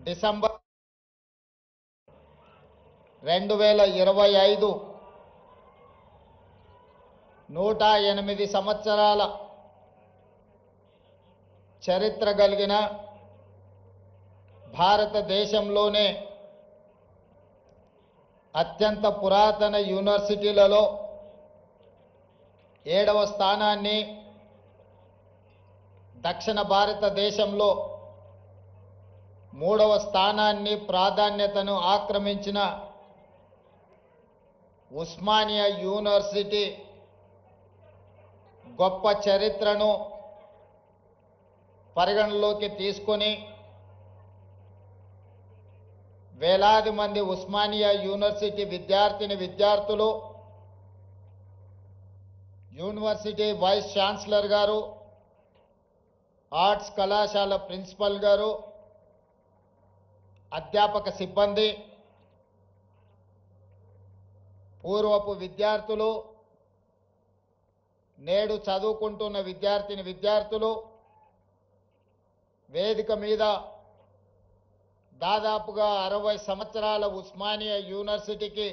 December 2025 108 సంవత్సరాల చరిత్ర కలిగిన భారతదేశంలోనే అత్యంత పురాతన యూనివర్సిటీలలో 7వ స్థానాన్ని దక్షిణ భారతదేశంలో 3వ స్థానాన్ని ప్రాధాన్యతను ఆక్రమించిన ఉస్మానియా యూనివర్సిటీ గొప్ప చరిత్రను పరిగణలోకి తీసుకొని వేలాది మంది ఉస్మానియా యూనివర్సిటీ విద్యార్థులు యూనివర్సిటీ వైస్ ఛాన్సలర్ గారు, ఆర్ట్స్ కళాశాల ప్రిన్సిపల్ గారు, అధ్యాపక సిబ్బంది, పూర్వపు విద్యార్థులు, నేడు చదువుకుంటున్న విద్యార్థులు వేదిక మీద దాదాపుగా 60 సంవత్సరాల ఉస్మానియా యూనివర్సిటీకి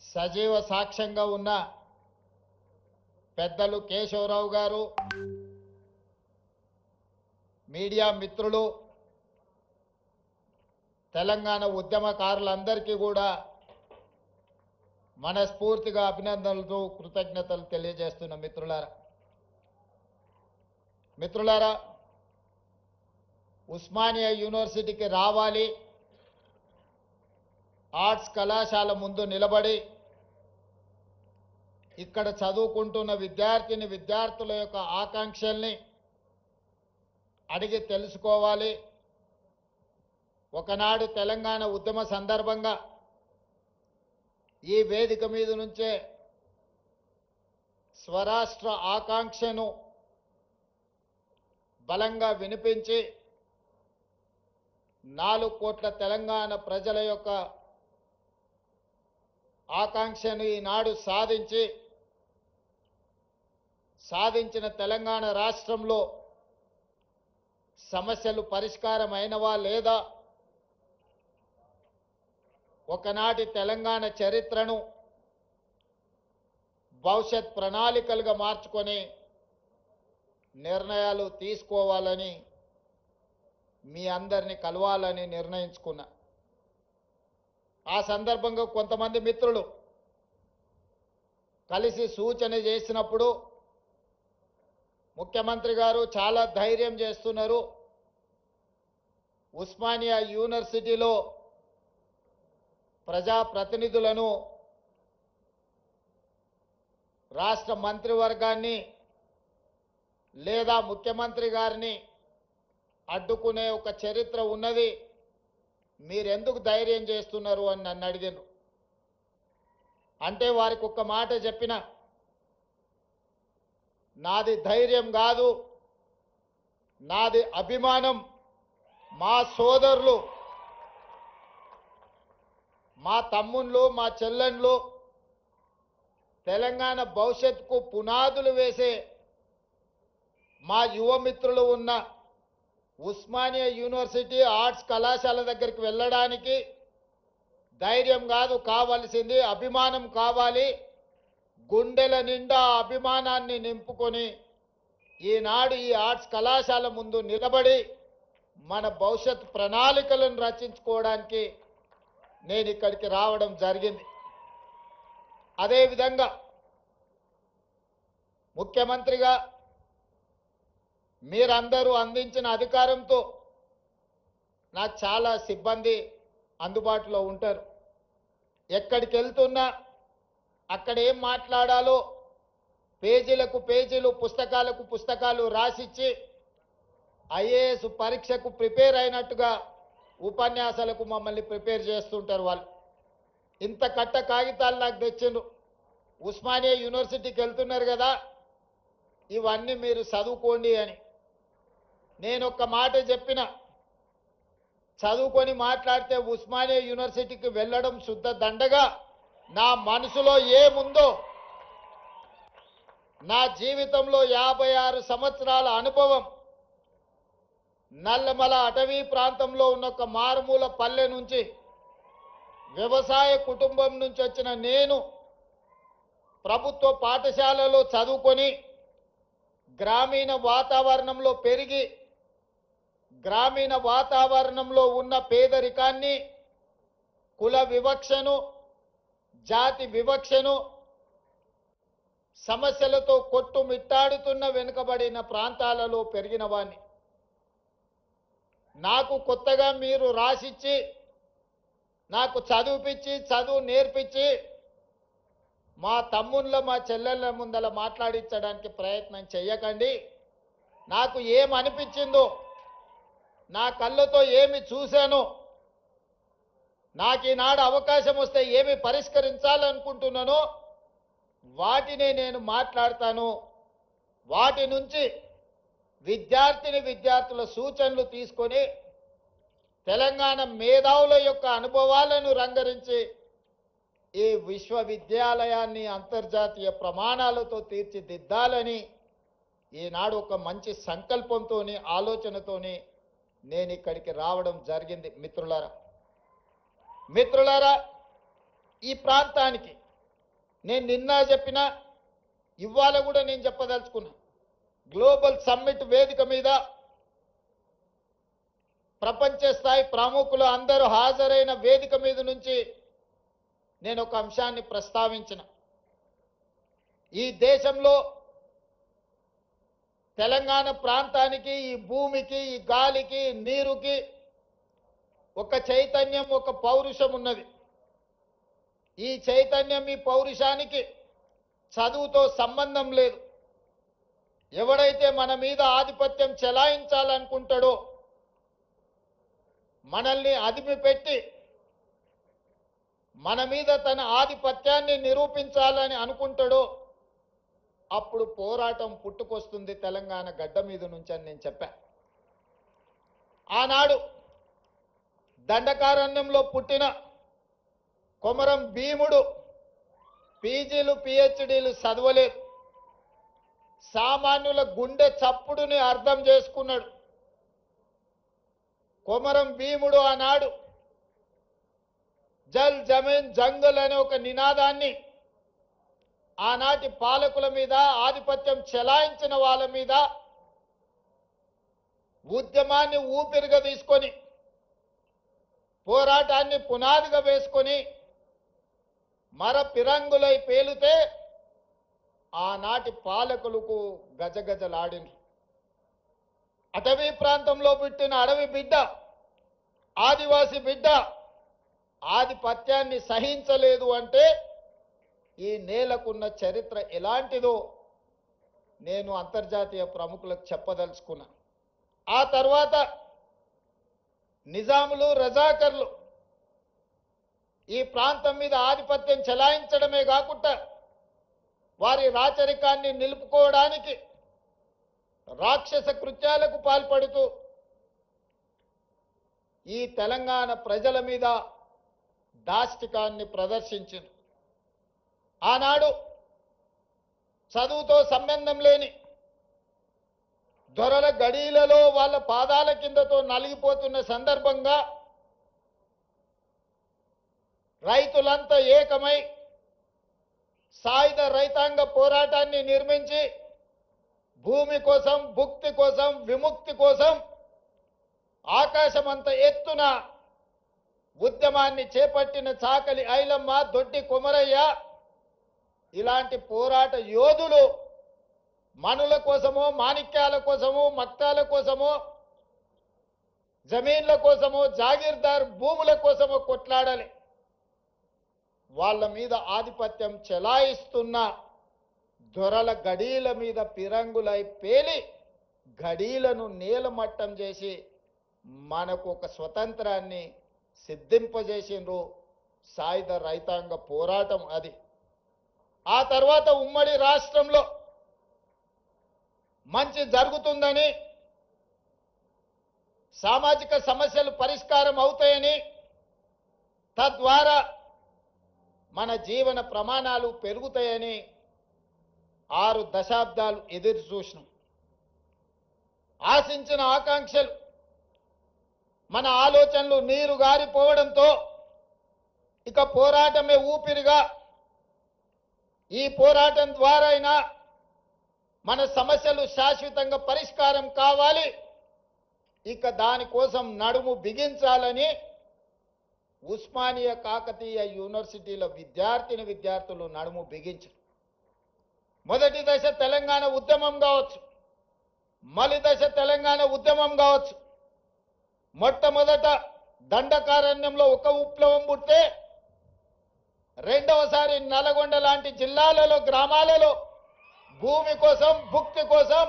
సజీవ సాక్ష్యంగా ఉన్న పెద్దలు కేశవరావు గారు, మీడియా మిత్రులు, తెలంగాణ ఉద్యమకారులందరికీ కూడా మనస్ఫూర్తిగా అభినందనలు, కృతజ్ఞతలు తెలియజేస్తున్న మిత్రులారా, ఉస్మానియా యూనివర్సిటీకి రావాలి, ఆర్ట్స్ కళాశాల ముందు నిలబడి ఇక్కడ చదువుకుంటున్న విద్యార్థుల యొక్క ఆకాంక్షల్ని అడిగి తెలుసుకోవాలి. ఒకనాడు తెలంగాణ ఉద్యమ సందర్భంగా ఈ వేదిక మీద నుంచే స్వరాష్ట్ర ఆకాంక్షను బలంగా వినిపించి 4 కోట్ల తెలంగాణ ప్రజల యొక్క ఆకాంక్షను ఈనాడు సాధించిన తెలంగాణ రాష్ట్రంలో సమస్యలు పరిష్కారం అయినవా లేదా, ఒకనాటి తెలంగాణ చరిత్రను భవిష్యత్ ప్రణాళికలుగా మార్చుకొని నిర్ణయాలు తీసుకోవాలని మీ అందరిని కలవాలని నిర్ణయించుకున్నా. ఆ సందర్భంగా కొంతమంది మిత్రులు కలిసి సూచన చేసినప్పుడు ముఖ్యమంత్రి గారు చాలా ధైర్యం చేస్తున్నారు, ఉస్మానియా యూనివర్సిటీలో ప్రజాప్రతినిధులను, రాష్ట్ర మంత్రివర్గాన్ని లేదా ముఖ్యమంత్రి గారిని అడ్డుకునే ఒక చరిత్ర ఉన్నది, మీరెందుకు ధైర్యం చేస్తున్నారు అని నన్ను అడిగారు. అంటే వారికి ఒక్క మాట చెప్పిన, నాది ధైర్యం కాదు, నాది అభిమానం. మా సోదరులు, మా తమ్ముళ్ళు, మా చెల్లెళ్ళు తెలంగాణ భవిష్యత్తుకు పునాదులు వేసే మా యువమిత్రులు ఉన్న ఉస్మానియా యూనివర్సిటీ ఆర్ట్స్ కళాశాల దగ్గరికి వెళ్ళడానికి ధైర్యం కాదు కావాల్సింది, అభిమానం కావాలి. గుండెల నిండా అభిమానాన్ని నింపుకొని ఈనాడు ఈ ఆర్ట్స్ కళాశాల ముందు నిలబడి మన భవిష్యత్ ప్రణాళికలను రచించుకోవడానికి నేను ఇక్కడికి రావడం జరిగింది. అదేవిధంగా ముఖ్యమంత్రిగా మీరందరూ అందించిన అధికారంతో నాకు చాలా సిబ్బంది అందుబాటులో ఉంటారు. ఎక్కడికి వెళ్తున్నా అక్కడ ఏం మాట్లాడాలో పేజీలకు పేజీలు, పుస్తకాలకు పుస్తకాలు రాసిచ్చి ఐఏఎస్ పరీక్షకు ప్రిపేర్ అయినట్టుగా ఉపన్యాసాలకు మమ్మల్ని ప్రిపేర్ చేస్తుంటారు వాళ్ళు. ఇంత కట్ట కాగితాలు నాకు తెచ్చిండ్రు. ఉస్మానియా యూనివర్సిటీకి వెళ్తున్నారు కదా, ఇవన్నీ మీరు చదువుకోండి అని. నేను ఒక్క మాట చెప్పిన, చదువుకొని మాట్లాడితే ఉస్మానియా యూనివర్సిటీకి వెళ్ళడం శుద్ధ దండగా. నా మనసులో ఏముందో, నా జీవితంలో 56 సంవత్సరాల అనుభవం, నల్లమల అటవీ ప్రాంతంలో ఉన్న ఒక మారుమూల పల్లె నుంచి వ్యవసాయ కుటుంబం నుంచి వచ్చిన నేను ప్రభుత్వ పాఠశాలలో చదువుకొని గ్రామీణ వాతావరణంలో పెరిగి గ్రామీణ వాతావరణంలో ఉన్న పేదరికాన్ని, కుల వివక్షను, జాతి వివక్షను, సమస్యలతో కొట్టుమిట్టాడుతున్న వెనుకబడిన ప్రాంతాలలో పెరిగిన వాణ్ణి. నాకు కొత్తగా మీరు రాసిచ్చి, నాకు చదువుపిచ్చి, చదువు నేర్పించి, మా తమ్ముళ్ళ మా చెల్లెళ్ళ ముందల మాట్లాడించడానికి ప్రయత్నం చెయ్యకండి. నాకు ఏమనిపించిందో, నా కళ్ళతో ఏమి చూశానో, నాకు ఈనాడు అవకాశం వస్తే ఏమి పరిష్కరించాలనుకుంటున్నానో వాటినే నేను మాట్లాడతాను. వాటి నుంచి విద్యార్థుల సూచనలు తీసుకొని తెలంగాణ మేధావుల యొక్క అనుభవాలను రంగరించి ఈ విశ్వవిద్యాలయాన్ని అంతర్జాతీయ ప్రమాణాలతో తీర్చిదిద్దాలని ఈనాడు ఒక మంచి సంకల్పంతోని, ఆలోచనతోని నేను ఇక్కడికి రావడం జరిగింది. మిత్రులారా, ఈ ప్రాంతానికి నేను నిన్న చెప్పిన, ఇవాళ కూడా నేను చెప్పదలుచుకున్నా. గ్లోబల్ సమ్మిట్ వేదిక మీద ప్రపంచ స్థాయి ప్రముఖులు అందరూ హాజరైన వేదిక మీద నుంచి నేను ఒక అంశాన్ని ప్రస్తావించిన. ఈ దేశంలో తెలంగాణ ప్రాంతానికి, ఈ భూమికి, ఈ గాలికి, నీరుకి ఒక చైతన్యం, ఒక పౌరుషం ఉన్నది. ఈ చైతన్యం, ఈ పౌరుషానికి చదువుతో సంబంధం లేదు. ఎవడైతే మన మీద ఆధిపత్యం చెలాయించాలనుకుంటాడో, మనల్ని అదిమి పెట్టి మన మీద తన ఆధిపత్యాన్ని నిరూపించాలని అనుకుంటాడో అప్పుడు పోరాటం పుట్టుకొస్తుంది తెలంగాణ గడ్డ మీద నుంచి అని నేను చెప్పా. ఆనాడు దండకారణ్యంలో పుట్టిన కొమరం భీముడు పీజీలు, పిహెచ్డీలు చదవలేదు. సామాన్యుల గుండె చప్పుడుని అర్థం చేసుకున్నాడు. కొమరం భీముడు ఆనాడు జల్ జమీన్ జంగల్ అనే ఒక నినాదాన్ని ఆనాటి పాలకుల మీద, ఆధిపత్యం చెలాయించిన వాళ్ళ మీద ఉద్యమాన్ని ఊపిరిగా తీసుకొని, పోరాటాన్ని పునాదిగా వేసుకొని మర పిరంగులై పేలితే ఆనాటి పాలకులకు గజగజలాడింది. అటవీ ప్రాంతంలో పుట్టిన అడవి బిడ్డ, ఆదివాసి బిడ్డ ఆధిపత్యాన్ని సహించలేదు అంటే ఈ నేలకున్న చరిత్ర ఎలాంటిదో నేను అంతర్జాతీయ ప్రముఖులకు చెప్పదలుచుకున్నా. ఆ తర్వాత నిజాములు, రజాకర్లు ఈ ప్రాంతం మీద ఆధిపత్యం చెలాయించడమే కాకుండా వారి రాచరికాన్ని నిలుపుకోవడానికి రాక్షస కృత్యాలకు పాల్పడుతూ ఈ తెలంగాణ ప్రజల మీద దాష్టికాన్ని ప్రదర్శించింది. ఆనాడు చదువుతో సంబంధం లేని దొరల గడీలలో వాళ్ళ పాదాల కిందతో నలిగిపోతున్న సందర్భంగా రైతులంతా ఏకమై సాయుధ రైతాంగ పోరాటాన్ని నిర్మించి భూమి కోసం, భుక్తి కోసం, విముక్తి కోసం ఆకాశమంత ఎత్తున ఉద్యమాన్ని చేపట్టిన చాకలి ఐలమ్మ, దొడ్డి కొమరయ్య ఇలాంటి పోరాట యోధులు మనుల కోసమో, మాణిక్యాల కోసమో, మక్తాల కోసమో, జమీన్ల కోసమో, జాగీర్దార్ భూముల కోసమో కొట్లాడాలి. వాళ్ళ మీద ఆధిపత్యం చెలాయిస్తున్న దొరల గడీల మీద పిరంగులై పేలి గడీలను నేలమట్టం చేసి మనకు ఒక స్వతంత్రాన్ని సిద్ధింపజేసిండ్రు. సాయుధ రైతాంగ పోరాటం అది. ఆ తర్వాత ఉమ్మడి రాష్ట్రంలో మంచి జరుగుతుందని, సామాజిక సమస్యలు పరిష్కారం అవుతాయని, తద్వారా మన జీవన ప్రమాణాలు పెరుగుతాయని 6 దశాబ్దాలు ఎదురు చూసినాం. ఆశించిన ఆకాంక్షలు మన ఆలోచనలు నీరు గారిపోవడంతో ఇక పోరాటమే ఊపిరిగా ఈ పోరాటం ద్వారా అయినా మన సమస్యలు శాశ్వతంగా పరిష్కారం కావాలి, ఇక దానికోసం నడుము బిగించాలని ఉస్మానియా కాకతీయ యూనివర్సిటీల విద్యార్థులు నడుము బిగించారు. మొదటి దశ తెలంగాణ ఉద్యమం కావచ్చు, మలి దశ తెలంగాణ ఉద్యమం కావచ్చు. మొట్టమొదట దండకారణ్యంలో ఒక విప్లవం పుట్టే రెండవసారి నల్గొండ లాంటి జిల్లాలలో గ్రామాలలో భూమి కోసం, భుక్తి కోసం,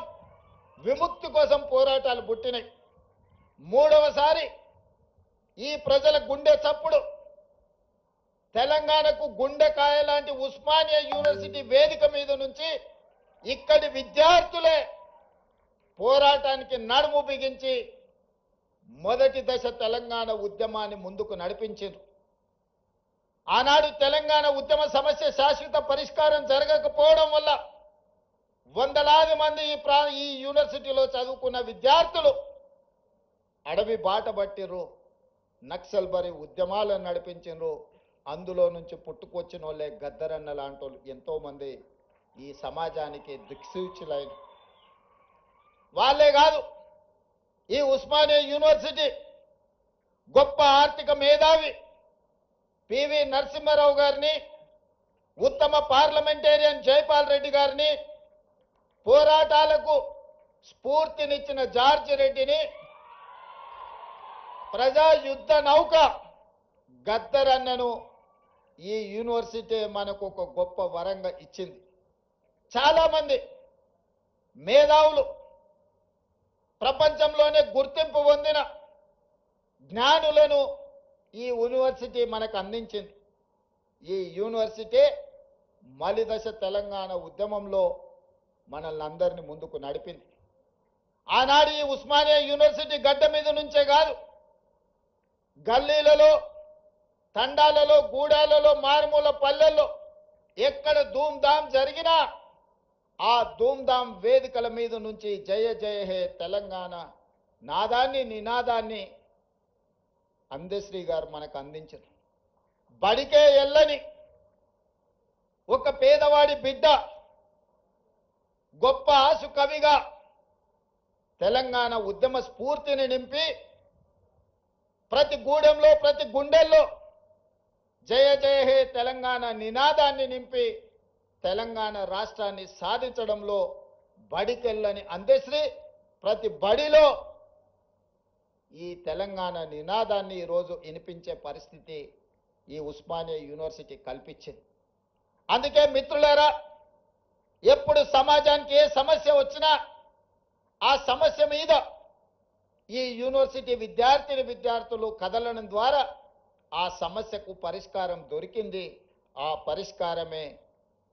విముక్తి కోసం పోరాటాలు పుట్టినాయి. మూడవసారి ఈ ప్రజల గుండె చప్పుడు తెలంగాణకు గుండెకాయ లాంటి ఉస్మానియా యూనివర్సిటీ వేదిక మీద నుంచి ఇక్కడి విద్యార్థులే పోరాటానికి నడుము బిగించి మొదటి దశ తెలంగాణ ఉద్యమాన్ని ముందుకు నడిపించారు. ఆనాడు తెలంగాణ ఉద్యమ సమస్య శాశ్వత పరిష్కారం జరగకపోవడం వల్ల వందలాది మంది ఈ యూనివర్సిటీలో చదువుకున్న విద్యార్థులు అడవి బాట పట్టిర్రు, నక్సల్ బరి ఉద్యమాలను నడిపించారు. అందులో నుంచి పుట్టుకొచ్చిన వాళ్ళే గద్దరన్న లాంటి వాళ్ళు ఎంతో మంది ఈ సమాజానికి దిక్సూచులైన వాళ్ళే కాదు. ఈ ఉస్మానియా యూనివర్సిటీ గొప్ప ఆర్థిక మేధావి పివి నరసింహారావు గారిని, ఉత్తమ పార్లమెంటేరియన్ జైపాల్ రెడ్డి గారిని, పోరాటాలకు స్ఫూర్తినిచ్చిన జార్జ్ రెడ్డిని, ప్రజా యుద్ధ నౌక గద్దరన్నను ఈ యూనివర్సిటీ మనకు ఒక గొప్ప వరంగా ఇచ్చింది. చాలా మంది మేధావులు, ప్రపంచంలోనే గుర్తింపు పొందిన జ్ఞానులను ఈ యూనివర్సిటీ మనకు అందించింది. ఈ యూనివర్సిటీ మలిదశ తెలంగాణ ఉద్యమంలో మనల్ని అందరినీ ముందుకు నడిపింది. ఆనాడు ఈ ఉస్మానియా యూనివర్సిటీ గడ్డ మీద నుంచే కాదు, గల్లీలలో, తండాలలో, గూడాలలో, మారుమూల పల్లెల్లో ఎక్కడ ధూమ్ధాం జరిగినా ఆ ధూమ్ధాం వేదికల మీద నుంచి జయ జయ హే తెలంగాణ నాదాన్ని, నినాదాన్ని అందశ్రీ గారు మనకు అందించారు. బడికే ఎల్లని ఒక పేదవాడి బిడ్డ గొప్ప ఆసు కవిగా తెలంగాణ ఉద్యమ స్ఫూర్తిని నింపి ప్రతి గూడెంలో, ప్రతి గుండెల్లో జయ జయ హే తెలంగాణ నినాదాన్ని నింపి తెలంగాణ రాష్ట్రాన్ని సాధించడంలో బడికెళ్ళని అందశ్రీ ప్రతి బడిలో ఈ తెలంగాణ నినాదాన్ని ఈరోజు వినిపించే పరిస్థితి ఈ ఉస్మానియా యూనివర్సిటీ కల్పించింది. అందుకే మిత్రులారా, ఎప్పుడు సమాజానికి ఏ సమస్య వచ్చినా ఆ సమస్య మీద ఈ యూనివర్సిటీ విద్యార్థులు కదలడం ద్వారా ఆ సమస్యకు పరిష్కారం దొరికింది. ఆ పరిష్కారమే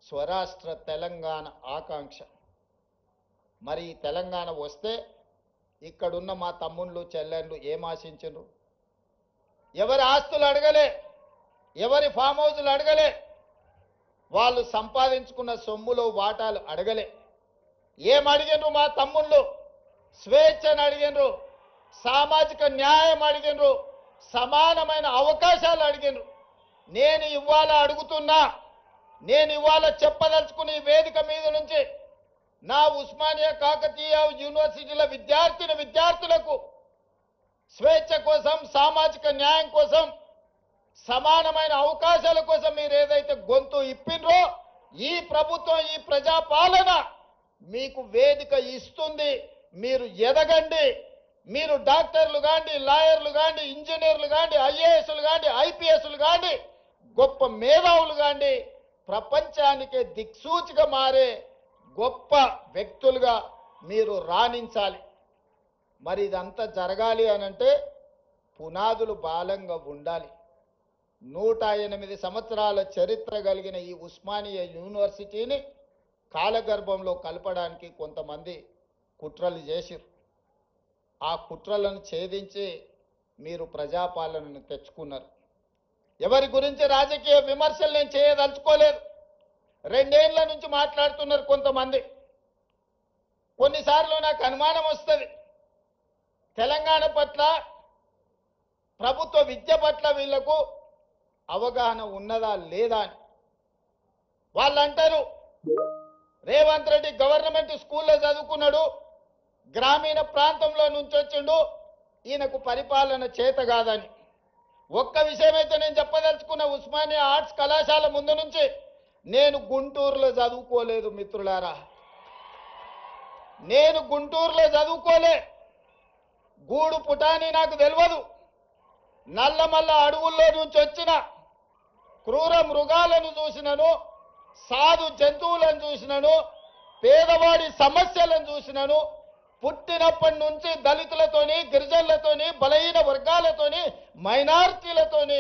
స్వరాష్ట్ర తెలంగాణ ఆకాంక్ష. మరి తెలంగాణ వస్తే ఇక్కడున్న మా తమ్ముళ్ళు చెల్లెళ్ళు ఏం ఆశించరు? ఎవరి ఆస్తులు అడగలే, ఎవరి ఫామ్ హౌస్లు అడగలే, వాళ్ళు సంపాదించుకున్న సొమ్ములో వాటాలు అడగలే. ఏం అడిగినరు మా తమ్ముళ్ళు? స్వేచ్ఛను అడిగినరు, సామాజిక న్యాయం అడిగినరు, సమానమైన అవకాశాలు అడిగినరు. నేను ఇవాళ అడుగుతున్నా, నేను ఇవాళ చెప్పదలుచుకుని ఈ వేదిక మీద నుంచి నా ఉస్మానియా కాకతీయ యూనివర్సిటీల విద్యార్థులకు స్వేచ్ఛ కోసం, సామాజిక న్యాయం కోసం, సమానమైన అవకాశాల కోసం మీరు ఏదైతే గొంతు ఇప్పినరో ఈ ప్రభుత్వం, ఈ ప్రజాపాలన మీకు వేదిక ఇస్తుంది. మీరు ఎదగండి. మీరు డాక్టర్లు కాండి, లాయర్లు కాండి, ఇంజనీర్లు కాండి, ఐఏఎస్లు కాండి, ఐపీఎస్లు కాండి, గొప్ప మేధావులు కాండి, ప్రపంచానికే దిక్సూచిగా మారే గొప్ప వ్యక్తులుగా మీరు రాణించాలి. మరి ఇదంతా జరగాలి అనంటే పునాదులు బలంగా ఉండాలి. 108 సంవత్సరాల చరిత్ర కలిగిన ఈ ఉస్మానియా యూనివర్సిటీని కాలగర్భంలో కలపడానికి కొంతమంది కుట్రలు చేసిరు. ఆ కుట్రలను ఛేదించి మీరు ప్రజాపాలనను తెచ్చుకున్నారు. ఎవరి గురించి రాజకీయ విమర్శలు నేను చేయదలుచుకోలేదు. 2 ఏళ్ల నుంచి మాట్లాడుతున్నారు కొంతమంది. కొన్నిసార్లు నాకు అనుమానం వస్తుంది, తెలంగాణ పట్ల ప్రభుత్వ విద్య పట్ల వీళ్లకు అవగాహన ఉన్నదా లేదా అని వాళ్ళు అంటారు. రేవంత్ రెడ్డి గవర్నమెంట్ స్కూల్లో చదువుకున్నాడు, గ్రామీణ ప్రాంతంలో నుంచి వచ్చిండు, ఈయనకు పరిపాలన చేత కాదని. ఒక్క విషయమైతే నేను చెప్పదలుచుకున్న, ఉస్మానియా ఆర్ట్స్ కళాశాల ముందు నుంచి నేను గుంటూరులో చదువుకోలేదు మిత్రులారా, నేను గుంటూరులో చదువుకోలే. గూడు పుటాని నాకు తెలియదు. నల్లమల్ల అడవుల్లో నుంచి వచ్చిన క్రూర మృగాలను చూసినను, సాధు జంతువులను చూసినను, పేదవాడి సమస్యలను చూసినను. పుట్టినప్పటి నుంచి దళితులతోని, గిరిజనులతోని, బలహీన వర్గాలతోని, మైనారిటీలతోని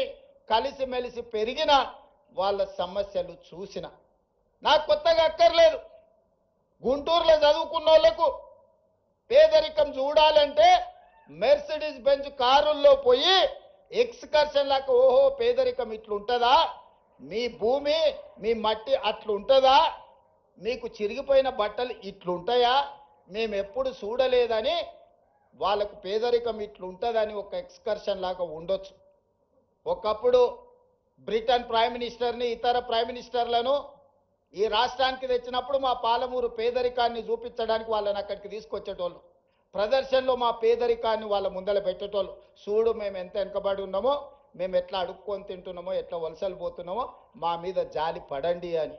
కలిసిమెలిసి పెరిగిన వాళ్ళ సమస్యలు చూసిన. నాకు కొత్తగా అక్కర్లేదు. గుంటూరులో చదువుకున్న వాళ్ళకు పేదరికం చూడాలంటే మెర్సిడీస్ బెంజ్ కారుల్లో పోయి ఎక్స్కర్షన్ లాగా, ఓహో పేదరికం ఇట్లుంటుందా, మీ భూమి మీ మట్టి అట్లుంటుందా, మీకు చిరిగిపోయిన బట్టలు ఇట్లుంటాయా, మేము ఎప్పుడు చూడలేదని వాళ్ళకు పేదరికం ఇట్లుంటుందని ఒక ఎక్స్కర్షన్ లాగా ఉండొచ్చు. ఒకప్పుడు బ్రిటన్ ప్రైమ్ మినిస్టర్ని, ఇతర ప్రైమ్ మినిస్టర్లను ఈ రాష్ట్రానికి తెచ్చినప్పుడు మా పాలమూరు పేదరికాన్ని చూపించడానికి వాళ్ళని అక్కడికి తీసుకొచ్చేటోళ్ళు. ప్రదర్శనలో మా పేదరికాన్ని వాళ్ళ ముందర పెట్టేటోళ్ళు. చూడు మేము ఎంత వెనకబడి ఉన్నామో, మేము ఎట్లా అడుక్కొని తింటున్నామో, ఎట్లా వలసలు పోతున్నామో, మా మీద జాలి పడండి అని.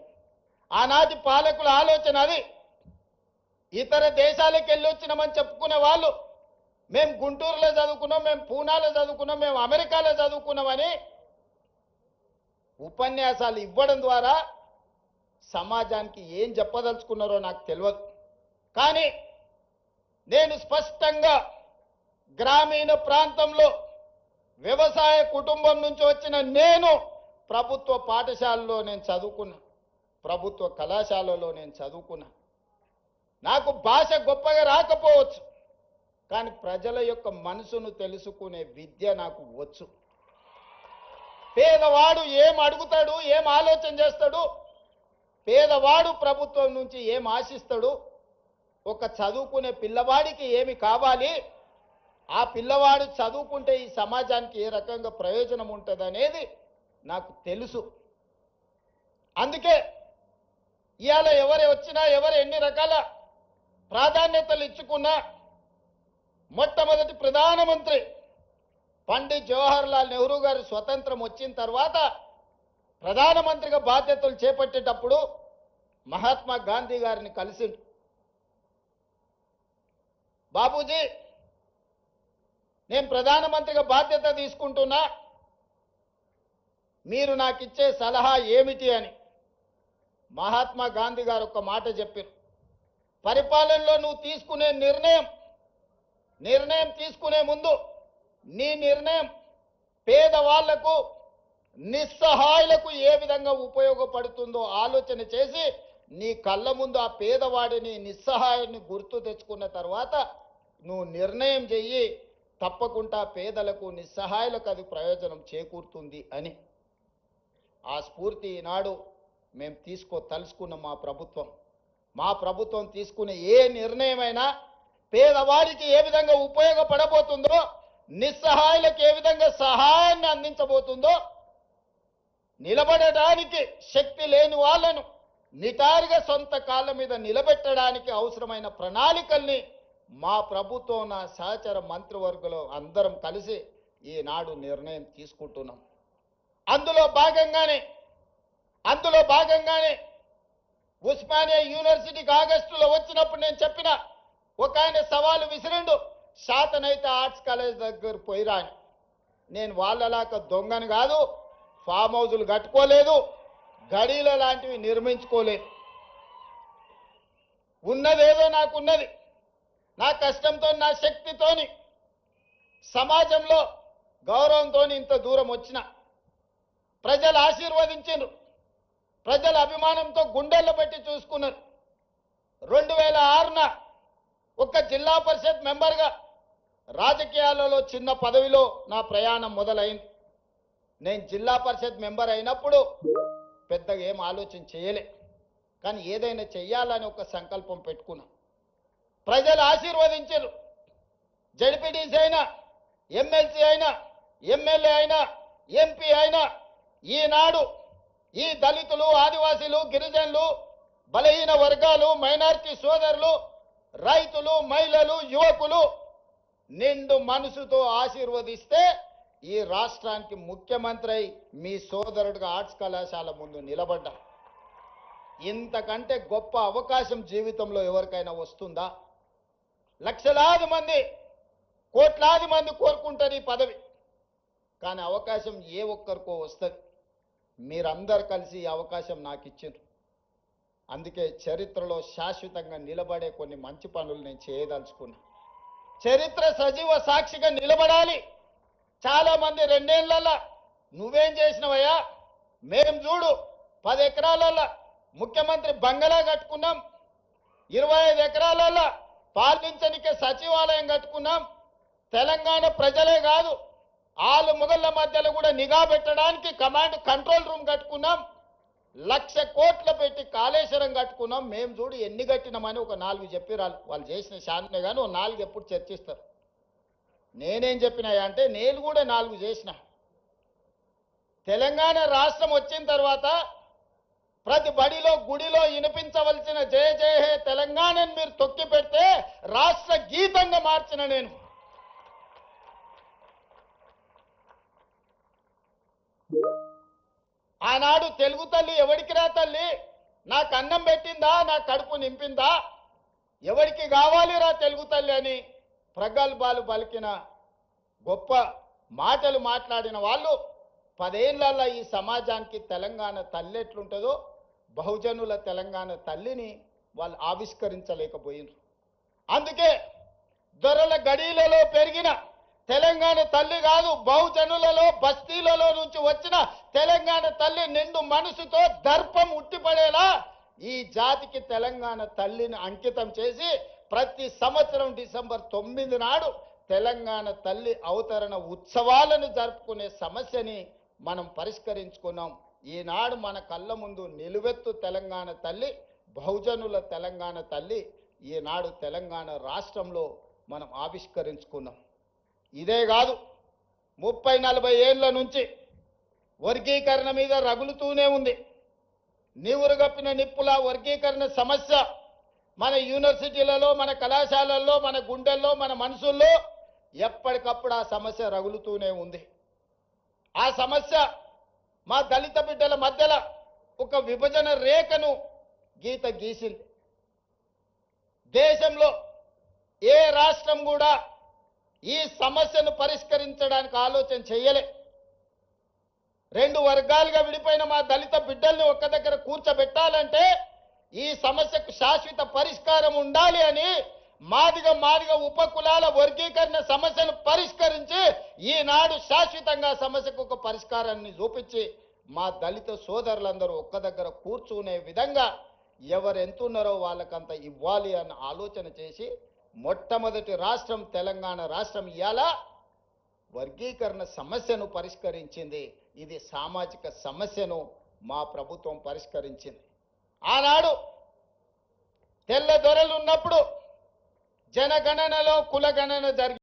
ఆనాటి పాలకుల ఆలోచన అది. ఇతర దేశాలకు వెళ్ళి వచ్చినామని చెప్పుకునే వాళ్ళు, మేము గుంటూరులో చదువుకున్నాం, మేము పూనాలో చదువుకున్నాం, మేము అమెరికాలో చదువుకున్నామని ఉపన్యాసాలు ఇవ్వడం ద్వారా సమాజానికి ఏం చెప్పదలుచుకున్నారో నాకు తెలియదు. కానీ నేను స్పష్టంగా గ్రామీణ ప్రాంతంలో వ్యవసాయ కుటుంబం నుంచి వచ్చిన నేను ప్రభుత్వ పాఠశాలలో నేను చదువుకున్నా, ప్రభుత్వ కళాశాలలో నేను చదువుకున్నా. నాకు భాష గొప్పగా రాకపోవచ్చు, కానీ ప్రజల యొక్క మనసును తెలుసుకునే విద్య నాకు వచ్చు. పేదవాడు ఏం అడుగుతాడు, ఏం ఆలోచన చేస్తాడు, పేదవాడు ప్రభుత్వం నుంచి ఏం ఆశిస్తాడు, ఒక చదువుకునే పిల్లవాడికి ఏమి కావాలి, ఆ పిల్లవాడు చదువుకుంటే ఈ సమాజానికి ఏ రకంగా ప్రయోజనం ఉంటుంది అనేది నాకు తెలుసు. అందుకే ఇవాళ ఎవరు వచ్చినా, ఎవరు ఎన్ని రకాల ప్రాధాన్యతలు ఇచ్చుకున్నా, మొట్టమొదటి ప్రధానమంత్రి పండిత్ జవహర్లాల్ నెహ్రూ గారు స్వతంత్రం వచ్చిన తర్వాత ప్రధానమంత్రిగా బాధ్యతలు చేపట్టేటప్పుడు మహాత్మా గాంధీ గారిని కలిసిండు. బాబూజీ, నేను ప్రధానమంత్రిగా బాధ్యత తీసుకుంటున్నా, మీరు నాకు ఇచ్చే సలహా ఏమిటి అని మహాత్మా గాంధీ గారు ఒక మాట చెప్పారు. పరిపాలనలో నువ్వు తీసుకునే నిర్ణయం తీసుకునే ముందు నీ నిర్ణయం పేదవాళ్లకు, నిస్సహాయులకు ఏ విధంగా ఉపయోగపడుతుందో ఆలోచన చేసి నీ కళ్ళ ముందు ఆ పేదవాడిని, నిస్సహాయుని గుర్తు తెచ్చుకున్న తర్వాత నువ్వు నిర్ణయం చెయ్యి, తప్పకుండా పేదలకు, నిస్సహాయులకు అది ప్రయోజనం చేకూరుతుంది అని. ఆ స్ఫూర్తి ఈనాడు మేము తలుసుకున్న మా ప్రభుత్వం తీసుకునే ఏ నిర్ణయమైనా పేదవాడికి ఏ విధంగా ఉపయోగపడబోతుందో, నిస్సహాయులకు ఏ విధంగా సహాయాన్ని అందించబోతుందో, నిలబడడానికి శక్తి లేని వాళ్ళను నిటారుగా సొంత కాళ్ళ మీద నిలబెట్టడానికి అవసరమైన ప్రణాళికల్ని మా ప్రభుత్వం, నా సహచర మంత్రివర్గంలో అందరం కలిసి ఈనాడు నిర్ణయం తీసుకుంటున్నాం. అందులో భాగంగానే ఉస్మానియా యూనివర్సిటీకి ఆగస్టులో వచ్చినప్పుడు నేను చెప్పిన, ఒక ఆయన సవాలు విసిరిండు, శాతనైతే ఆర్ట్స్ కాలేజ్ దగ్గర పోయిరా అని. నేను వాళ్ళలాగా దొంగను కాదు, ఫామ్ హౌజులు కట్టుకోలేదు, గడీల లాంటివి నిర్మించుకోలేదు. ఉన్నదేదో నాకున్నది, నా కష్టంతో, నా శక్తితోని, సమాజంలో గౌరవంతో ఇంత దూరం వచ్చిన. ప్రజలు ఆశీర్వదించారు, ప్రజల అభిమానంతో గుండెల్లో పెట్టి చూసుకున్నారు. 2006న ఒక జిల్లా పరిషత్ మెంబర్గా రాజకీయాలలో చిన్న పదవిలో నా ప్రయాణం మొదలైంది. నేను జిల్లా పరిషత్ మెంబర్ అయినప్పుడు పెద్దగా ఏం ఆలోచన చేయలే, కానీ ఏదైనా చెయ్యాలని ఒక సంకల్పం పెట్టుకున్నా. ప్రజలు ఆశీర్వదించారు. జడ్పీటీసీ అయినా, ఎమ్మెల్సీ అయినా, ఎమ్మెల్యే అయినా ఎంపీ అయినా ఈనాడు ఈ దళితులు ఆదివాసీలు గిరిజనులు బలహీన వర్గాలు మైనారిటీ సోదరులు రైతులు మహిళలు యువకులు నిండు మనసుతో ఆశీర్వదిస్తే ఈ రాష్ట్రానికి ముఖ్యమంత్రి అయి మీ సోదరుడిగా ఆర్ట్స్ కళాశాల ముందు నిలబడ్డా. ఇంతకంటే గొప్ప అవకాశం జీవితంలో ఎవరికైనా వస్తుందా? లక్షలాది మంది కోట్లాది మంది కోరుకుంటారు ఈ పదవి, కానీ అవకాశం ఏ ఒక్కరికో వస్తుంది. మీరందరు కలిసి ఈ అవకాశం నాకు ఇచ్చారు. అందుకే చరిత్రలో శాశ్వతంగా నిలబడే కొన్ని మంచి పనులు నేను చేయదలుచుకున్నా. చరిత్ర సజీవ సాక్షిగా నిలబడాలి. చాలా మంది 2 ఏళ్లలో నువ్వేం చేసినవయ్యా, మేం చూడు 10 ఎకరాలలో ముఖ్యమంత్రి బంగళా కట్టుకున్నాం, 25 ఎకరాలలో పాలించనికే సచివాలయం కట్టుకున్నాం. తెలంగాణ ప్రజలే కాదు ఆలు మొగళ్ళ మధ్యలో కూడా నిఘా పెట్టడానికి కమాండ్ కంట్రోల్ రూమ్ కట్టుకున్నాం. 1,00,000 కోట్లు పెట్టి కాళేశ్వరం కట్టుకున్నాం. మేము చూడు ఎన్ని కట్టినామని ఒక 4 చెప్పిరాలు. వాళ్ళు చేసిన శాన్నే కానీ ఒక 4 ఎప్పుడు చర్చిస్తారు. నేనేం చెప్పినాయా అంటే నేను కూడా 4 చేసిన. తెలంగాణ రాష్ట్రం వచ్చిన తర్వాత ప్రతి బడిలో గుడిలో వినిపించవలసిన జయ జయ హే తెలంగాణని మీరు తొక్కి పెడితే రాష్ట్ర గీతంగా మార్చిన నేను. ఆనాడు తెలుగు తల్లి ఎవరికి రా తల్లి, నాకు అన్నం పెట్టిందా, నా కడుపు నింపిందా, ఎవరికి కావాలిరా తెలుగు తల్లి అని ప్రగల్భాలు పలికిన గొప్ప మాటలు మాట్లాడిన వాళ్ళు 10 ఏళ్లలో ఈ సమాజానికి తెలంగాణ తల్లి ఎట్లుంటుందో బహుజనుల తెలంగాణ తల్లిని వాళ్ళు ఆవిష్కరించలేకపోయినారు. అందుకే దొరల గడీలలో పెరిగిన తెలంగాణ తల్లి కాదు, బహుజనులలో బస్తీలలో నుంచి వచ్చిన తెలంగాణ తల్లి నిండు మనసుతో దర్పం ఉట్టిపడేలా ఈ జాతికి తెలంగాణ తల్లిని అంకితం చేసి ప్రతి సంవత్సరం డిసెంబర్ 9 నాడు తెలంగాణ తల్లి అవతరణ ఉత్సవాలను జరుపుకునే సమస్యని మనం పరిష్కరించుకున్నాం. ఈనాడు మన కళ్ళ ముందు నిలువెత్తు తెలంగాణ తల్లి, బహుజనుల తెలంగాణ తల్లి ఈనాడు తెలంగాణ రాష్ట్రంలో మనం ఆవిష్కరించుకున్నాం. ఇదే కాదు 30-40 ఏళ్ల నుంచి వర్గీకరణ మీద రగులుతూనే ఉంది. నీవురుగప్పిన నిప్పుల వర్గీకరణ సమస్య మన యూనివర్సిటీలలో మన కళాశాలల్లో మన గుండెల్లో మన మనసుల్లో ఎప్పటికప్పుడు ఆ సమస్య రగులుతూనే ఉంది. ఆ సమస్య మా దళిత బిడ్డల మధ్యలో ఒక విభజన రేఖను గీసింది. దేశంలో ఏ రాష్ట్రం కూడా ఈ సమస్యను పరిష్కరించడానికి ఆలోచన చేయలే. 2 వర్గాలుగా విడిపోయిన మా దళిత బిడ్డల్ని ఒక్క దగ్గర కూర్చోబెట్టాలంటే ఈ సమస్యకు శాశ్వత పరిష్కారం ఉండాలి అని మాదిగ ఉపకులాల వర్గీకరణ సమస్యను పరిష్కరించి ఈనాడు శాశ్వతంగా సమస్యకు ఒక పరిష్కారాన్ని చూపించి మా దళిత సోదరులందరూ ఒక్క దగ్గర కూర్చునే విధంగా ఎవరు ఎంతున్నారో వాళ్ళకంత ఇవ్వాలి అన్న ఆలోచన చేసి మొట్టమొదటి రాష్ట్రం తెలంగాణ రాష్ట్రం ఇయాల వర్గీకరణ సమస్యను పరిష్కరించింది. ఇది సామాజిక సమస్యను మా ప్రభుత్వం పరిష్కరించింది. ఆనాడు తెల్ల దొరలు ఉన్నప్పుడు జనగణనలో కులగణన జరిగింది.